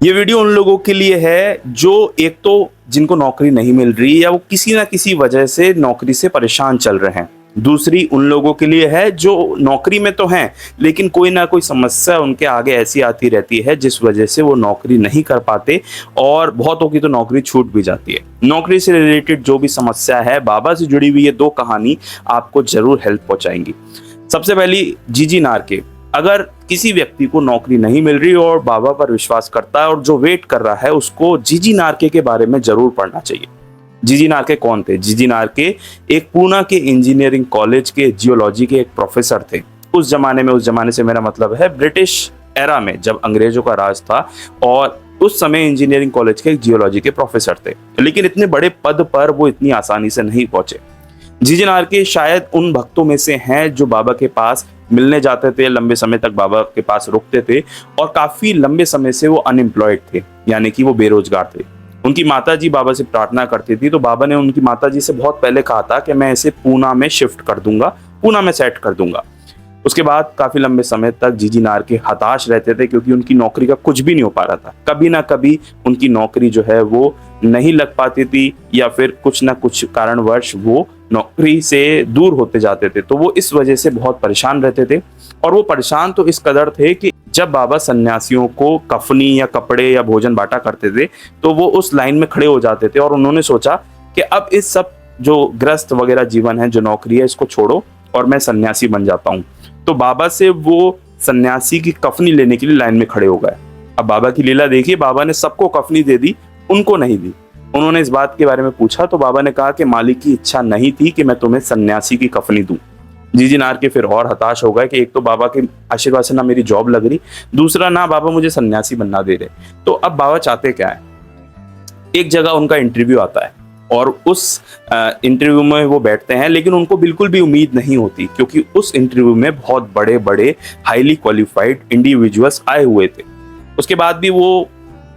ये वीडियो उन लोगों के लिए है जो एक तो जिनको नौकरी नहीं मिल रही या वो किसी ना किसी वजह से नौकरी से परेशान चल रहे हैं। दूसरी उन लोगों के लिए है जो नौकरी में तो हैं लेकिन कोई ना कोई समस्या उनके आगे ऐसी आती रहती है जिस वजह से वो नौकरी नहीं कर पाते और बहुतों की तो नौकरी छूट भी जाती है। नौकरी से रिलेटेड जो भी समस्या है, बाबा से जुड़ी हुई ये दो कहानी आपको जरूर हेल्प पहुंचाएंगी। सबसे पहली जीजी नारके। अगर किसी व्यक्ति को नौकरी नहीं मिल रही और बाबा पर विश्वास करता है और जो वेट कर रहा है, उसको जीजी नारके के बारे में जरूर पढ़ना चाहिए। जीजी नारके कौन थे? जीजी नारके एक पूना के इंजीनियरिंग कॉलेज के जियोलॉजी के एक प्रोफेसर थे। उस जमाने से मेरा मतलब है ब्रिटिश एरा में, जब अंग्रेजों का राज था, और उस समय इंजीनियरिंग कॉलेज के जियोलॉजी के प्रोफेसर थे। लेकिन इतने बड़े पद पर वो इतनी आसानी से नहीं पहुंचे। जीजी नारके शायद उन भक्तों में से हैं जो बाबा के पास मिलने जाते थे, लंबे समय तक बाबा के पास रुकते थे और काफी लंबे समय से वो अनएम्प्लॉयड थे, यानी कि वो बेरोजगार थे। उनकी माताजी बाबा से प्रार्थना करती थी, तो बाबा ने उनकी माताजी से बहुत पहले कहा था कि मैं इसे पूना में शिफ्ट कर दूंगा, पूना में सेट कर दूंगा। उसके बाद काफी लंबे समय तक जीजी नारके हताश रहते थे क्योंकि उनकी नौकरी का कुछ भी नहीं हो पा रहा था। कभी ना कभी उनकी नौकरी जो है वो नहीं लग पाती थी या फिर कुछ ना कुछ कारणवश वो नौकरी से दूर होते जाते थे। तो वो इस वजह से बहुत परेशान रहते थे और वो परेशान तो इस कदर थे कि जब बाबा सन्यासियों को कफनी या कपड़े या भोजन बांटा करते थे तो वो उस लाइन में खड़े हो जाते थे और उन्होंने सोचा कि अब इस सब जो ग्रस्त वगैरह जीवन है, जो नौकरी है, इसको छोड़ो और मैं सन्यासी बन जाता हूँ। तो बाबा से वो सन्यासी की कफनी लेने के लिए लाइन में खड़े हो गए। अब बाबा की लीला देखिए, बाबा ने सबको कफनी दे दी, उनको नहीं दी। उन्होंने इस बात के बारे में पूछा तो बाबा ने कहा कि मालिक की इच्छा नहीं थी कि मैं तुम्हें सन्यासी की कफनी दूं। जीजी नारके फिर और हताश हो गए कि एक तो बाबा के आशीर्वाद से ना मेरी जॉब लग रही, दूसरा ना बाबा मुझे सन्यासी बनना दे रहे। तो अब बाबा चाहते क्या है? एक जगह उनका इंटरव्यू आता है और उस इंटरव्यू में वो बैठते हैं, लेकिन उनको बिल्कुल भी उम्मीद नहीं होती क्योंकि उस इंटरव्यू में बहुत बड़े बड़े हाईली क्वालिफाइड इंडिविजुअल्स आए हुए थे। उसके बाद भी वो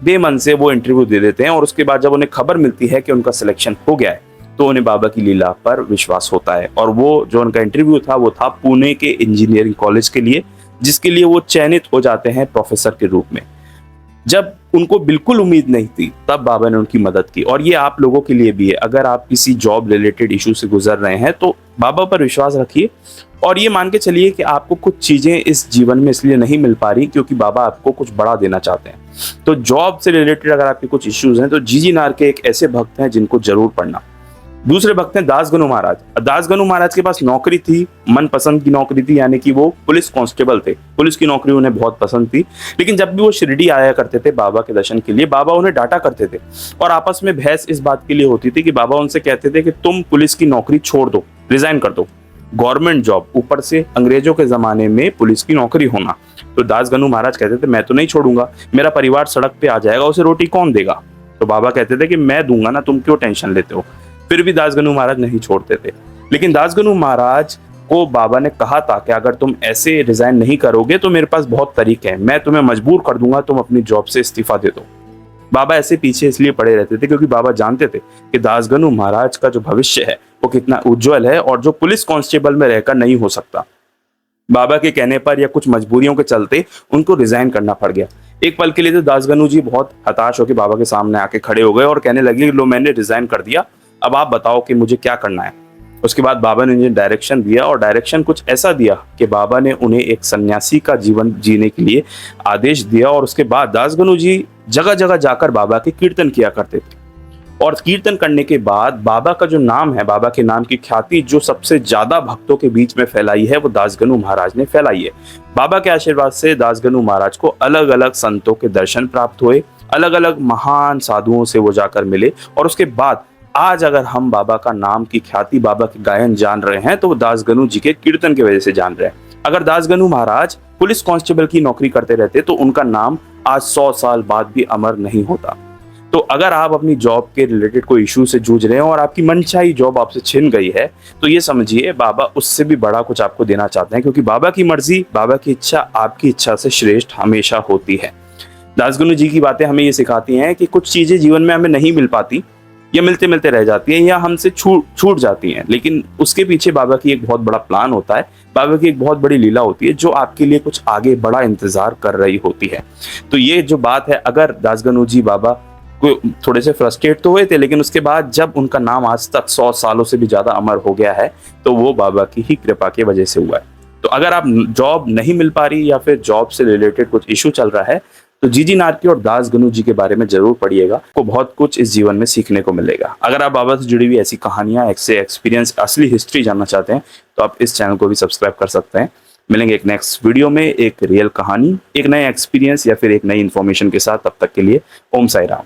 बेमन से वो इंटरव्यू दे देते हैं और उसके बाद जब उन्हें खबर मिलती है कि उनका सिलेक्शन हो गया है तो उन्हें बाबा की लीला पर विश्वास होता है। और वो जो उनका इंटरव्यू था वो था पुणे के इंजीनियरिंग कॉलेज के लिए, जिसके लिए वो चयनित हो जाते हैं प्रोफेसर के रूप में। जब उनको बिल्कुल उम्मीद नहीं थी तब बाबा ने उनकी मदद की। और ये आप लोगों के लिए भी है, अगर आप किसी जॉब रिलेटेड इशू से गुजर रहे हैं तो बाबा पर विश्वास रखिए और ये मान के चलिए कि आपको कुछ चीजें इस जीवन में इसलिए नहीं मिल पा रही क्योंकि बाबा आपको कुछ बड़ा देना चाहते हैं। तो जॉब से रिलेटेड अगर आपके कुछ इश्यूज हैं तो जीजी नारके एक ऐसे भक्त हैं जिनको जरूर पढ़ना। दूसरे भक्त हैं दासगनु महाराज। दासगनु महाराज के पास नौकरी थी, मनपसंद की नौकरी थी, यानी कि वो पुलिस कांस्टेबल थे। पुलिस की नौकरी उन्हें बहुत पसंद थी। लेकिन जब भी वो शिरडी आया करते थे बाबा के दर्शन के लिए, बाबा उन्हें डांटा करते थे और आपस में बहस इस बात के लिए होती थी कि बाबा उनसे कहते थे कि तुम पुलिस की नौकरी छोड़ दो, रिजाइन कर दो। गवर्नमेंट जॉब, ऊपर से अंग्रेजों के जमाने में पुलिस की नौकरी होना। तो दासगनु महाराज कहते थे मैं तो नहीं छोड़ूंगा, मेरा परिवार सड़क पे आ जाएगा, उसे रोटी कौन देगा? तो बाबा कहते थे कि मैं दूंगा ना, तुम क्यों टेंशन लेते हो? फिर भी दासगनु महाराज नहीं छोड़ते थे। लेकिन दासगनु महाराज को बाबा ने कहा था कि अगर तुम ऐसे रिजाइन नहीं करोगे तो मेरे पास बहुत तरीके हैं, मैं तुम्हें मजबूर कर दूंगा, तुम अपनी जॉब से इस्तीफा दे दो। बाबा ऐसे पीछे इसलिए पड़े रहते थे क्योंकि बाबा जानते थे कि दासगनु महाराज का जो भविष्य है वो कितना उज्जवल है और जो पुलिस कांस्टेबल में रहकर नहीं हो सकता। बाबा के कहने पर या कुछ मजबूरियों के चलते उनको रिजाइन करना पड़ गया। एक पल के लिए तो दासगनु जी बहुत हताश होकर बाबा के सामने आके खड़े हो गए और कहने लगे, लो मैंने रिजाइन कर दिया, अब आप बताओ कि मुझे क्या करना है। उसके बाद बाबा ने उन्हें डायरेक्शन दिया और डायरेक्शन कुछ ऐसा दिया कि बाबा ने उन्हें एक सन्यासी का जीवन जीने के लिए आदेश दिया। और उसके बाद दासगनु जी जगह जगह जाकर बाबा के कीर्तन किया करते थे और कीर्तन करने के बाद बाबा का जो नाम है, बाबा के नाम की ख्याति जो सबसे ज्यादा भक्तों के बीच में फैलाई है वो दासगनु महाराज ने फैलाई है। बाबा के आशीर्वाद से दासगनु महाराज को अलग अलग संतों के दर्शन प्राप्त हुए, अलग अलग महान साधुओं से वो जाकर मिले और उसके बाद आज अगर हम बाबा का नाम की ख्याति, बाबा के गायन जान रहे हैं तो वो दासगनु जी के कीर्तन की वजह से जान रहे हैं। अगर दासगनु महाराज पुलिस कांस्टेबल की नौकरी करते रहते तो उनका नाम आज 100 साल बाद भी अमर नहीं होता। तो अगर आप अपनी जॉब के रिलेटेड कोई इशू से जूझ रहे हैं और आपकी मनचाही जॉब आपसे छिन गई है तो ये समझिए बाबा उससे भी बड़ा कुछ आपको देना चाहते हैं, क्योंकि बाबा की मर्जी, बाबा की इच्छा आपकी इच्छा से श्रेष्ठ हमेशा होती है। दासगनु जी की बातें हमें ये सिखाती हैं कि कुछ चीजें जीवन में हमें नहीं मिल पाती या मिलते मिलते रह जाती हैं या हमसे छूट जाती हैं, लेकिन उसके पीछे बाबा की एक बहुत बड़ा प्लान होता है, बाबा की एक बहुत बड़ी लीला होती है जो आपके लिए कुछ आगे बड़ा इंतजार कर रही होती है। तो ये जो बात है, अगर दासगणु जी बाबा को थोड़े से फ्रस्ट्रेट तो हुए थे, लेकिन उसके बाद जब उनका नाम आज तक 100 सालों से भी ज्यादा अमर हो गया है, तो वो बाबा की ही कृपा की वजह से हुआ है। तो अगर आप जॉब नहीं मिल पा रही या फिर जॉब से रिलेटेड कुछ इशू चल रहा है, तो जीजी नारकी और दासगणु जी के बारे में जरूर पढ़िएगा, आपको बहुत कुछ इस जीवन में सीखने को मिलेगा। अगर आप बाबा से जुड़ी हुई ऐसी कहानियां, ऐसे एक्सपीरियंस, असली हिस्ट्री जानना चाहते हैं, तो आप इस चैनल को भी सब्सक्राइब कर सकते हैं। मिलेंगे एक नेक्स्ट वीडियो में एक रियल कहानी, एक नए एक्सपीरियंस या फिर एक नई इन्फॉर्मेशन के साथ। तब तक के लिए ओम साई राम।